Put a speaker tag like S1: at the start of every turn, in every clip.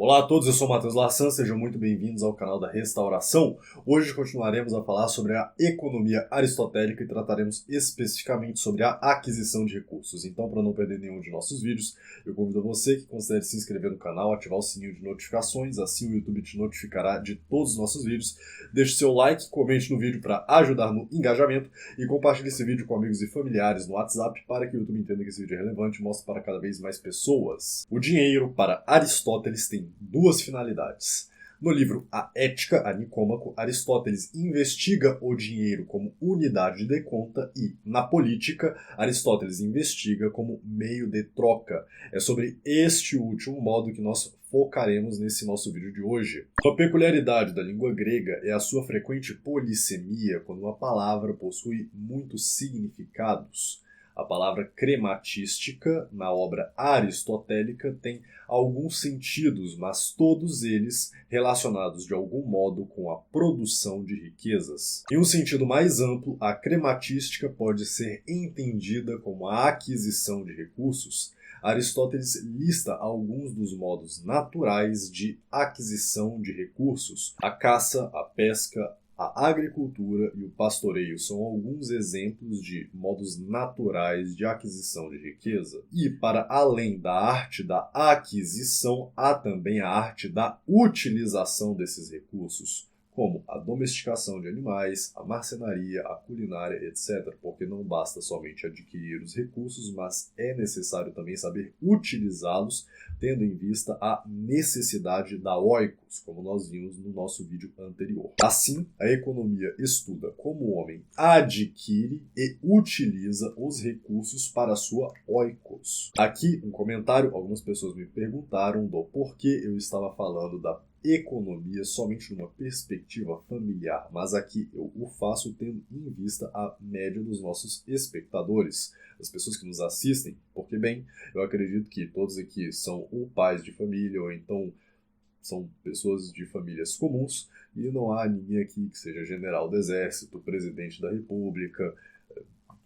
S1: Olá a todos, eu sou o Matheus Lassan, sejam muito bem-vindos ao canal da Restauração. Hoje continuaremos a falar sobre a economia aristotélica e trataremos especificamente sobre a aquisição de recursos. Então, para não perder nenhum de nossos vídeos, eu convido você que considere se inscrever no canal, ativar o sininho de notificações, assim o YouTube te notificará de todos os nossos vídeos. Deixe seu like, comente no vídeo para ajudar no engajamento e compartilhe esse vídeo com amigos e familiares no WhatsApp para que o YouTube entenda que esse vídeo é relevante e mostre para cada vez mais pessoas. O dinheiro, para Aristóteles, tem duas finalidades. No livro A Ética, a Nicômaco, Aristóteles investiga o dinheiro como unidade de conta e, na política, Aristóteles investiga como meio de troca. É sobre este último modo que nós focaremos nesse nosso vídeo de hoje. Uma peculiaridade da língua grega é a sua frequente polissemia, quando uma palavra possui muitos significados. A palavra crematística, na obra aristotélica, tem alguns sentidos, mas todos eles relacionados de algum modo com a produção de riquezas. Em um sentido mais amplo, a crematística pode ser entendida como a aquisição de recursos. Aristóteles lista alguns dos modos naturais de aquisição de recursos. A caça, a pesca, a agricultura e o pastoreio são alguns exemplos de modos naturais de aquisição de riqueza. E, para além da arte da aquisição, há também a arte da utilização desses recursos, como a domesticação de animais, a marcenaria, a culinária, etc. Porque não basta somente adquirir os recursos, mas é necessário também saber utilizá-los, tendo em vista a necessidade da oikos, como nós vimos no nosso vídeo anterior. Assim, a economia estuda como o homem adquire e utiliza os recursos para a sua oikos. Aqui, um comentário, algumas pessoas me perguntaram do porquê eu estava falando da economia somente numa perspectiva familiar, mas aqui eu o faço tendo em vista a média dos nossos espectadores, as pessoas que nos assistem, porque, bem, eu acredito que todos aqui são ou pais de família ou então são pessoas de famílias comuns e não há ninguém aqui que seja general do exército, presidente da república,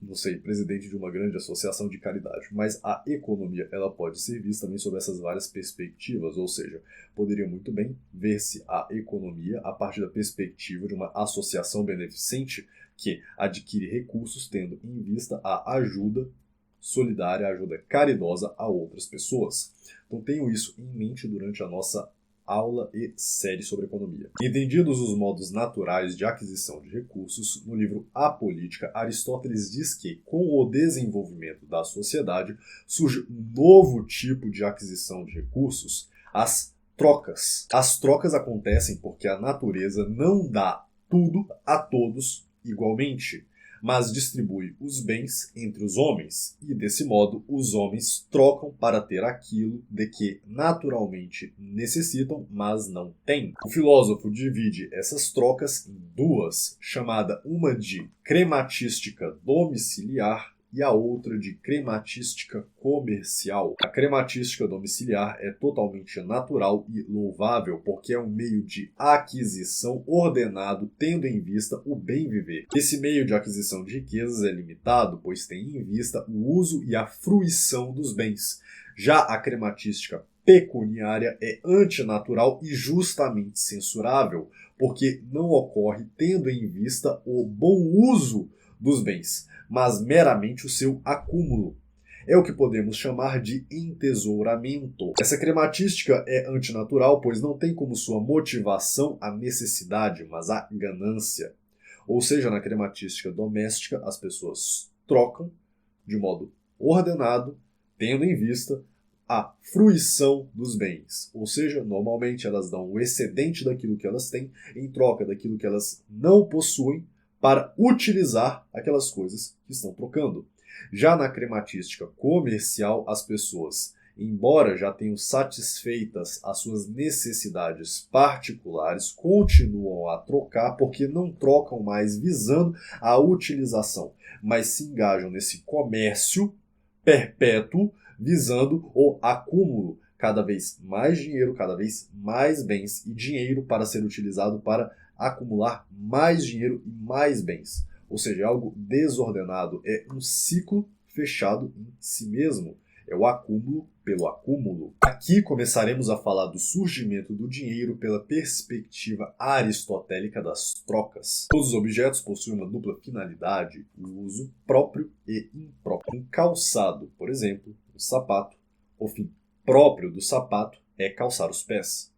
S1: não sei, presidente de uma grande associação de caridade. Mas a economia, ela pode ser vista também sob essas várias perspectivas, ou seja, poderia muito bem ver-se a economia a partir da perspectiva de uma associação beneficente que adquire recursos tendo em vista a ajuda solidária, a ajuda caridosa a outras pessoas. Então tenham isso em mente durante a nossa aula e série sobre economia. Entendidos os modos naturais de aquisição de recursos, no livro A Política, Aristóteles diz que, com o desenvolvimento da sociedade, surge um novo tipo de aquisição de recursos, as trocas. As trocas acontecem porque a natureza não dá tudo a todos igualmente, mas distribui os bens entre os homens, e desse modo os homens trocam para ter aquilo de que naturalmente necessitam, mas não têm. O filósofo divide essas trocas em duas, chamada uma de crematística domiciliar e a outra de crematística comercial. A crematística domiciliar é totalmente natural e louvável porque é um meio de aquisição ordenado tendo em vista o bem viver. Esse meio de aquisição de riquezas é limitado, pois tem em vista o uso e a fruição dos bens. Já a crematística pecuniária é antinatural e justamente censurável, porque não ocorre tendo em vista o bom uso dos bens, mas meramente o seu acúmulo. É o que podemos chamar de entesouramento. Essa crematística é antinatural, pois não tem como sua motivação a necessidade, mas a ganância. Ou seja, na crematística doméstica, as pessoas trocam de modo ordenado, tendo em vista a fruição dos bens. Ou seja, normalmente elas dão o excedente daquilo que elas têm em troca daquilo que elas não possuem para utilizar aquelas coisas que estão trocando. Já na crematística comercial, as pessoas, embora já tenham satisfeitas as suas necessidades particulares, continuam a trocar porque não trocam mais visando a utilização, mas se engajam nesse comércio perpétuo visando o acúmulo, cada vez mais dinheiro, cada vez mais bens e dinheiro para ser utilizado para acumular mais dinheiro e mais bens. Ou seja, é algo desordenado, é um ciclo fechado em si mesmo. é o acúmulo pelo acúmulo. Aqui começaremos a falar do surgimento do dinheiro pela perspectiva aristotélica das trocas. Todos os objetos possuem uma dupla finalidade, o uso próprio e impróprio. Um calçado, por exemplo, um sapato, o fim próprio do sapato é calçar os pés.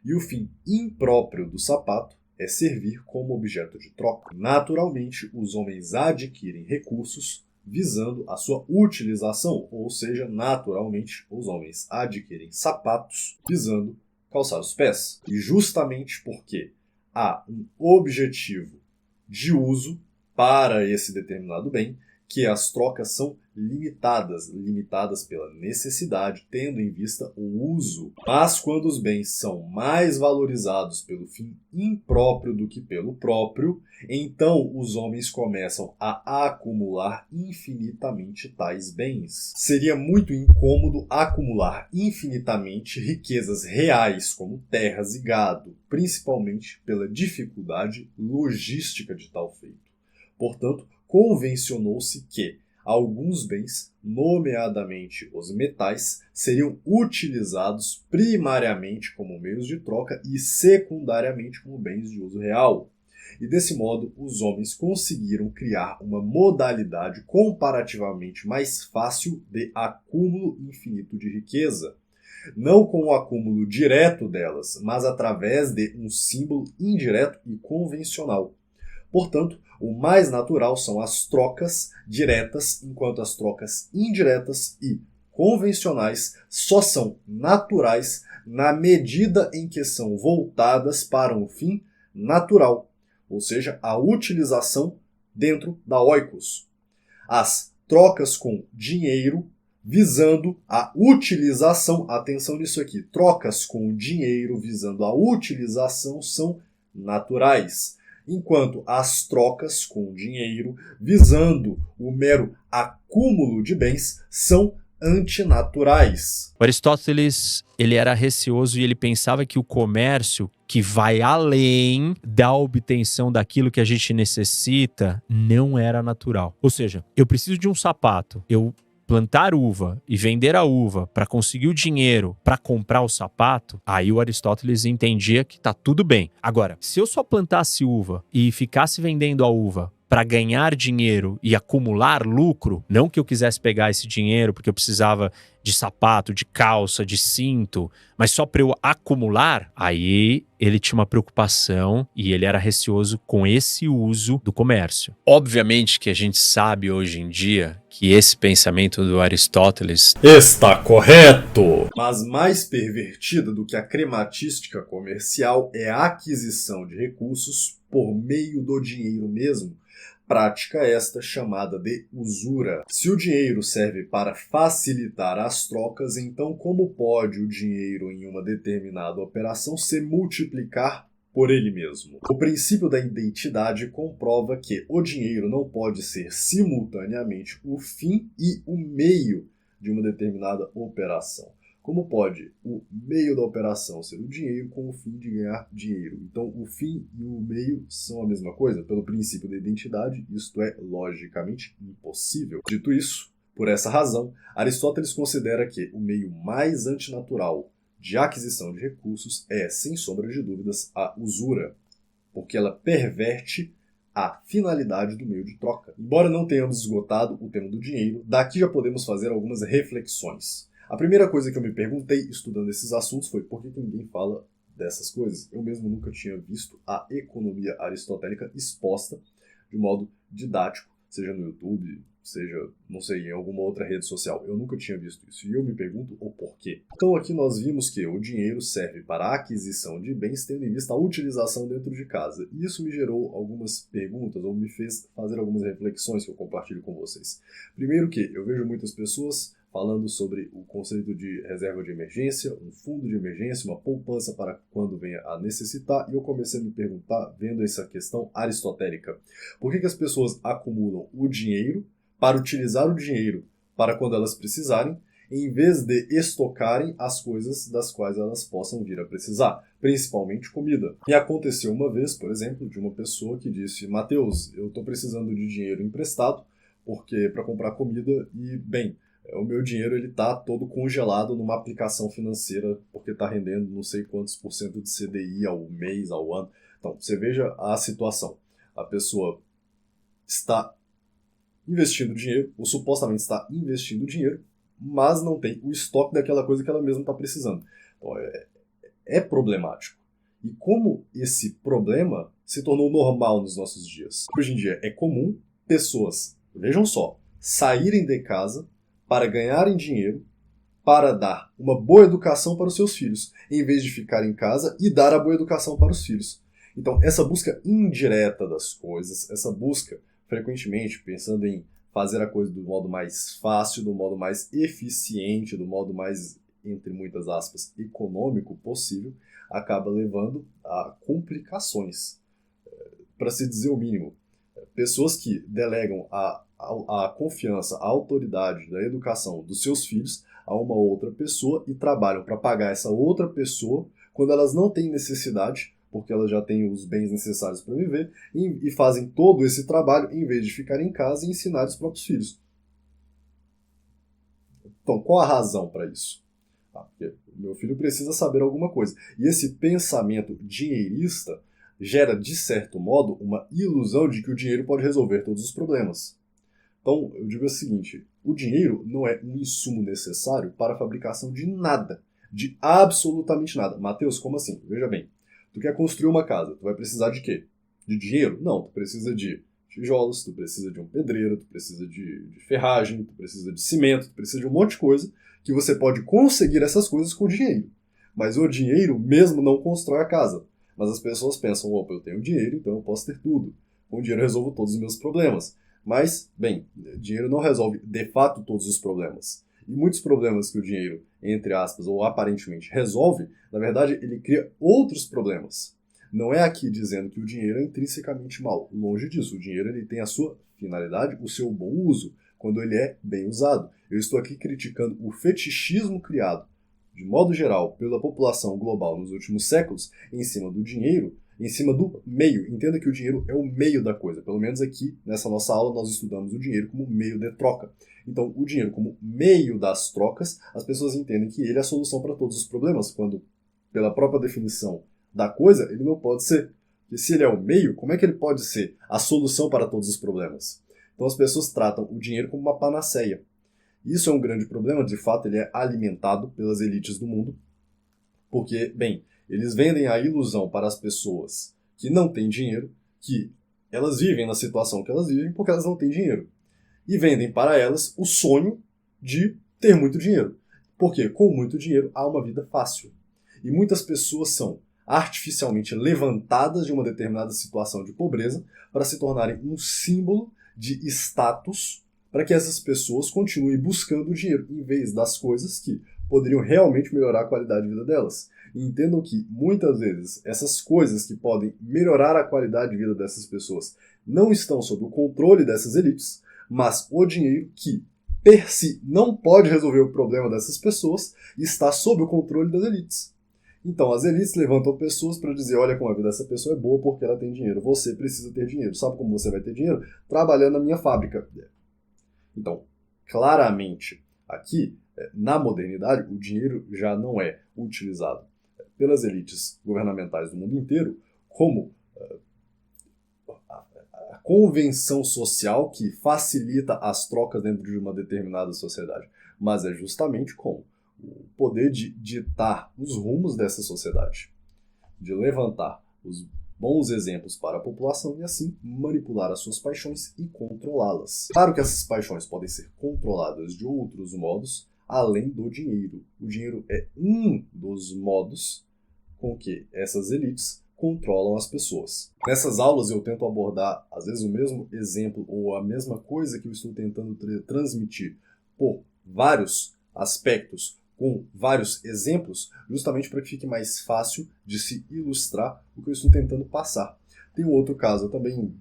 S1: E o fim impróprio do sapato é servir como objeto de troca. Naturalmente, os homens adquirem recursos visando a sua utilização, ou seja, naturalmente, os homens adquirem sapatos visando calçar os pés. E justamente porque há um objetivo de uso para esse determinado bem, que as trocas são limitadas pela necessidade, tendo em vista o uso. Mas quando os bens são mais valorizados pelo fim impróprio do que pelo próprio, então os homens começam a acumular infinitamente tais bens. Seria muito incômodo acumular infinitamente riquezas reais, como terras e gado, principalmente pela dificuldade logística de tal feito. Portanto, convencionou-se que alguns bens, nomeadamente os metais, seriam utilizados primariamente como meios de troca e secundariamente como bens de uso real. E desse modo, os homens conseguiram criar uma modalidade comparativamente mais fácil de acúmulo infinito de riqueza. Não com o acúmulo direto delas, mas através de um símbolo indireto e convencional. Portanto, o mais natural são as trocas diretas, enquanto as trocas indiretas e convencionais só são naturais na medida em que são voltadas para um fim natural, ou seja, a utilização dentro da oikos. As trocas com dinheiro visando a utilização, atenção nisso aqui, trocas com dinheiro visando a utilização são naturais, enquanto as trocas com dinheiro visando o mero acúmulo de bens são antinaturais.
S2: O Aristóteles, ele era receoso e ele pensava que o comércio que vai além da obtenção daquilo que a gente necessita não era natural. Ou seja, eu preciso de um sapato, eu plantar uva e vender a uva para conseguir o dinheiro para comprar o sapato, aí o Aristóteles entendia que tá tudo bem. Agora, se eu só plantasse uva e ficasse vendendo a uva para ganhar dinheiro e acumular lucro, não que eu quisesse pegar esse dinheiro porque eu precisava de sapato, de calça, de cinto, mas só para eu acumular, aí ele tinha uma preocupação e ele era receoso com esse uso do comércio. Obviamente que a gente sabe hoje em dia que esse pensamento do Aristóteles
S1: está correto! Mas mais pervertida do que a crematística comercial é a aquisição de recursos por meio do dinheiro mesmo, prática esta chamada de usura. Se o dinheiro serve para facilitar as trocas, então como pode o dinheiro em uma determinada operação se multiplicar por ele mesmo? O princípio da identidade comprova que o dinheiro não pode ser simultaneamente o fim e o meio de uma determinada operação. Como pode o meio da operação ser o dinheiro com o fim de ganhar dinheiro? Então, o fim e o meio são a mesma coisa? Pelo princípio da identidade, isto é logicamente impossível. Dito isso, por essa razão, Aristóteles considera que o meio mais antinatural de aquisição de recursos é, sem sombra de dúvidas, a usura, porque ela perverte a finalidade do meio de troca. Embora não tenhamos esgotado o tema do dinheiro, daqui já podemos fazer algumas reflexões. A primeira coisa que eu me perguntei estudando esses assuntos foi por que ninguém fala dessas coisas. Eu mesmo nunca tinha visto a economia aristotélica exposta de modo didático, seja no YouTube, seja, não sei, em alguma outra rede social. Eu nunca tinha visto isso e eu me pergunto o porquê. Então aqui nós vimos que o dinheiro serve para a aquisição de bens tendo em vista a utilização dentro de casa. E isso me gerou algumas perguntas ou me fez fazer algumas reflexões que eu compartilho com vocês. Primeiro que eu vejo muitas pessoas falando sobre o conceito de reserva de emergência, um fundo de emergência, uma poupança para quando venha a necessitar, e eu comecei a me perguntar, vendo essa questão aristotélica, por que as pessoas acumulam o dinheiro para utilizar o dinheiro para quando elas precisarem, em vez de estocarem as coisas das quais elas possam vir a precisar, principalmente comida. E aconteceu uma vez, por exemplo, de uma pessoa que disse: Mateus, eu estou precisando de dinheiro emprestado porque para comprar comida e, bem, o meu dinheiro ele está todo congelado numa aplicação financeira porque está rendendo não sei quantos por cento de CDI ao mês, ao ano. Então, você veja a situação. A pessoa está investindo dinheiro, ou supostamente está investindo dinheiro, mas não tem o estoque daquela coisa que ela mesma está precisando. Então, é problemático. E como esse problema se tornou normal nos nossos dias? Hoje em dia é comum pessoas, vejam só, saírem de casa para ganharem dinheiro, para dar uma boa educação para os seus filhos, em vez de ficar em casa e dar a boa educação para os filhos. Então, essa busca indireta das coisas, essa busca frequentemente pensando em fazer a coisa do modo mais fácil, do modo mais eficiente, do modo mais, entre muitas aspas, econômico possível, acaba levando a complicações. Para se dizer o mínimo, pessoas que delegam a confiança, a autoridade da educação dos seus filhos a uma outra pessoa e trabalham para pagar essa outra pessoa quando elas não têm necessidade, porque elas já têm os bens necessários para viver, e fazem todo esse trabalho em vez de ficar em casa e ensinar os próprios filhos. Então, qual a razão para isso? Porque meu filho precisa saber alguma coisa. E esse pensamento dinheirista gera, de certo modo, uma ilusão de que o dinheiro pode resolver todos os problemas. Então, eu digo o seguinte, o dinheiro não é um insumo necessário para a fabricação de nada, de absolutamente nada. Mateus, como assim? Veja bem, tu quer construir uma casa, tu vai precisar de quê? De dinheiro? Não, tu precisa de tijolos, tu precisa de um pedreiro, tu precisa de ferragem, tu precisa de cimento, tu precisa de um monte de coisa que você pode conseguir essas coisas com dinheiro. Mas o dinheiro mesmo não constrói a casa. Mas as pessoas pensam, opa, eu tenho dinheiro, então eu posso ter tudo. Com dinheiro eu resolvo todos os meus problemas. Mas, bem, dinheiro não resolve de fato todos os problemas. E muitos problemas que o dinheiro, entre aspas, ou aparentemente resolve, na verdade ele cria outros problemas. Não é aqui dizendo que o dinheiro é intrinsecamente mau. Longe disso, o dinheiro ele tem a sua finalidade, o seu bom uso, quando ele é bem usado. Eu estou aqui criticando o fetichismo criado, de modo geral, pela população global nos últimos séculos, em cima do dinheiro, em cima do meio. Entenda que o dinheiro é o meio da coisa. Pelo menos aqui, nessa nossa aula, nós estudamos o dinheiro como meio de troca. Então, o dinheiro como meio das trocas, as pessoas entendem que ele é a solução para todos os problemas, quando, pela própria definição da coisa, ele não pode ser. Porque se ele é o meio, como é que ele pode ser a solução para todos os problemas? Então, as pessoas tratam o dinheiro como uma panaceia. Isso é um grande problema, de fato, ele é alimentado pelas elites do mundo, porque, bem, eles vendem a ilusão para as pessoas que não têm dinheiro, que elas vivem na situação que elas vivem porque elas não têm dinheiro. E vendem para elas o sonho de ter muito dinheiro. Porque com muito dinheiro há uma vida fácil. E muitas pessoas são artificialmente levantadas de uma determinada situação de pobreza para se tornarem um símbolo de status para que essas pessoas continuem buscando o dinheiro em vez das coisas que poderiam realmente melhorar a qualidade de vida delas. E entendam que, muitas vezes, essas coisas que podem melhorar a qualidade de vida dessas pessoas não estão sob o controle dessas elites, mas o dinheiro que, per si, não pode resolver o problema dessas pessoas está sob o controle das elites. Então, as elites levantam pessoas para dizer, olha como a vida dessa pessoa é boa porque ela tem dinheiro. Você precisa ter dinheiro. Sabe como você vai ter dinheiro? Trabalhando na minha fábrica. Então, claramente, aqui, na modernidade, o dinheiro já não é utilizado pelas elites governamentais do mundo inteiro como a convenção social que facilita as trocas dentro de uma determinada sociedade, mas é justamente como o poder de ditar os rumos dessa sociedade, de levantar os bons exemplos para a população e assim manipular as suas paixões e controlá-las. Claro que essas paixões podem ser controladas de outros modos, além do dinheiro. O dinheiro é um dos modos com que essas elites controlam as pessoas. Nessas aulas eu tento abordar, às vezes, o mesmo exemplo ou a mesma coisa que eu estou tentando transmitir por vários aspectos, com vários exemplos, justamente para que fique mais fácil de se ilustrar o que eu estou tentando passar. Tem um outro caso também,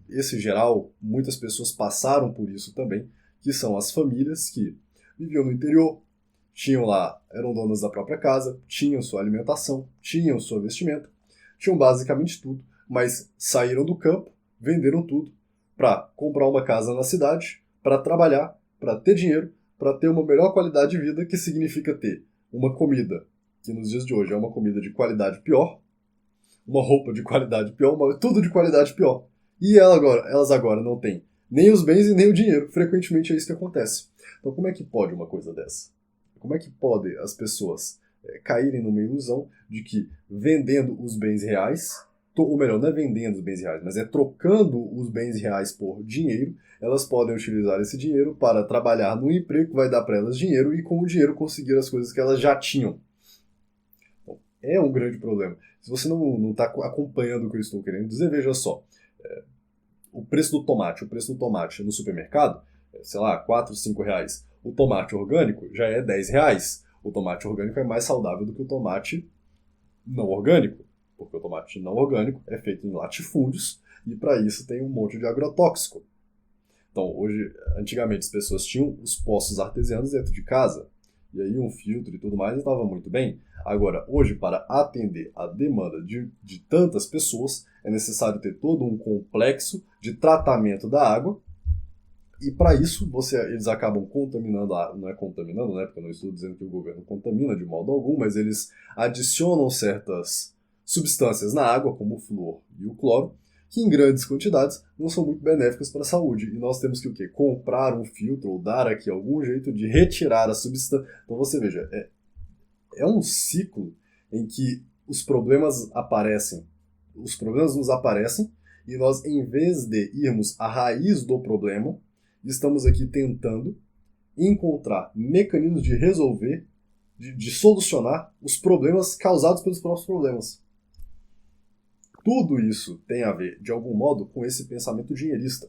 S1: esse geral, muitas pessoas passaram por isso também, que são as famílias que viviam no interior, tinham lá, eram donas da própria casa, tinham sua alimentação, tinham sua vestimenta, tinham basicamente tudo, mas saíram do campo, venderam tudo para comprar uma casa na cidade, para trabalhar, para ter dinheiro, para ter uma melhor qualidade de vida, que significa ter uma comida, que nos dias de hoje é uma comida de qualidade pior, uma roupa de qualidade pior, tudo de qualidade pior. E elas agora não têm nem os bens e nem o dinheiro. Frequentemente é isso que acontece. Então como é que pode uma coisa dessa? Como é que podem as pessoas caírem numa ilusão de que vendendo os bens reais, ou melhor, não é vendendo os bens reais, mas é trocando os bens reais por dinheiro, elas podem utilizar esse dinheiro para trabalhar no emprego que vai dar para elas dinheiro e com o dinheiro conseguir as coisas que elas já tinham. Bom, é um grande problema. Se você não está acompanhando o que eu estou querendo dizer, veja só. O preço do tomate no supermercado, sei lá, 4, 5 reais. O tomate orgânico já é 10 reais. O tomate orgânico é mais saudável do que o tomate não orgânico, porque o tomate não orgânico é feito em latifúndios e para isso tem um monte de agrotóxico. Então, antigamente as pessoas tinham os poços artesianos dentro de casa, e aí um filtro e tudo mais estava muito bem. Agora, hoje, para atender a demanda de tantas pessoas, é necessário ter todo um complexo de tratamento da água, e para isso eles acabam contaminando a água. Não é contaminando, né? Porque eu não estou dizendo que o governo contamina de modo algum, mas eles adicionam certas substâncias na água, como o flúor e o cloro, que em grandes quantidades não são muito benéficas para a saúde. E nós temos que o quê? Comprar um filtro ou dar aqui algum jeito de retirar a substância. Então você veja, é um ciclo em que os problemas nos aparecem e nós, em vez de irmos à raiz do problema, estamos aqui tentando encontrar mecanismos de resolver, de solucionar os problemas causados pelos próprios problemas. Tudo isso tem a ver, de algum modo, com esse pensamento dinheirista,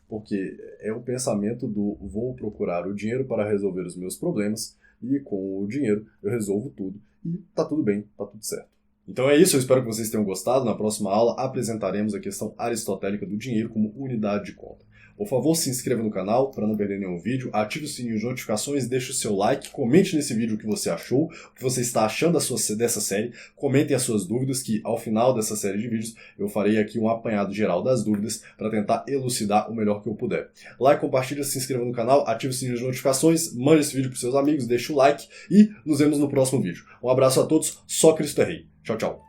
S1: porque é o pensamento do vou procurar o dinheiro para resolver os meus problemas e com o dinheiro eu resolvo tudo e tá tudo bem, tá tudo certo. Então é isso, eu espero que vocês tenham gostado. Na próxima aula apresentaremos a questão aristotélica do dinheiro como unidade de conta. Por favor, se inscreva no canal para não perder nenhum vídeo, ative o sininho de notificações, deixe o seu like, comente nesse vídeo o que você achou, o que você está achando dessa série, comentem as suas dúvidas, que ao final dessa série de vídeos eu farei aqui um apanhado geral das dúvidas para tentar elucidar o melhor que eu puder. Like, compartilha, se inscreva no canal, ative o sininho de notificações, mande esse vídeo para seus amigos, deixe o like e nos vemos no próximo vídeo. Um abraço a todos, só Cristo é Rei. Tchau, tchau.